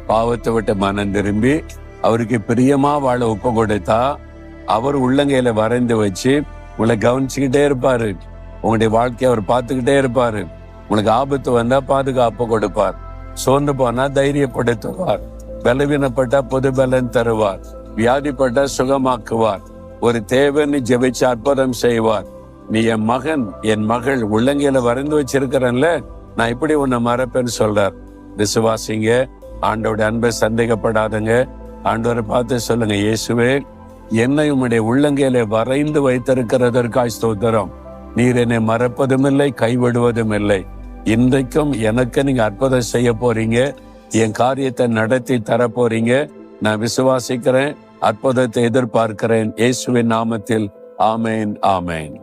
பாவத்தை விட்டு மனம் திரும்பி அவருக்கு பிரியமா வாழ ஒப்பு கொடுத்தா அவர் உள்ளங்கையில வரைந்து வச்சு உங்களை கவனிச்சுக்கிட்டே இருப்பாரு. உங்களுடைய வாழ்க்கையை அவர் பார்த்துக்கிட்டே இருப்பாரு. உங்களுக்கு ஆபத்து வந்தா பாதுகாப்பு கொடுப்பார். சோர்ந்து போனா தைரியப்படுத்துவார். பலவீனப்பட்டா புது பலன் தருவார். வியாதிப்பட்டா சுகமாக்குவார். ஒரு தேவன்னு ஜெபிச்சு அற்புதம் செய்வார். நீ என் மகன் என் மகள் உள்ளங்கையில வரைந்து வச்சிருக்கிறேன்ல, நான் இப்படி உன்னை மறப்பேன்னு சொல்றார். விசுவாசிங்க, ஆண்டோட அன்பை சந்தேகப்படாதங்க. ஆண்டவரை பார்த்து சொல்லுங்க, இயேசுவே என்னை உம்முடைய உள்ளங்கையில வரைந்து வைத்திருக்கிறதற்காய் ஸ்தோத்திரம். நீர் என்னை மறப்பதும் இல்லை, கைவிடுவதும் இல்லை. இன்றைக்கும் எனக்கு நீங்க அற்புதம் செய்ய போறீங்க. என் காரியத்தை நடத்தி தர போறீங்க. நான் விசுவாசிக்கிறேன், அற்புதத்தை எதிர்பார்க்கிறேன். இயேசுவின் நாமத்தில் ஆமேன், ஆமேன்.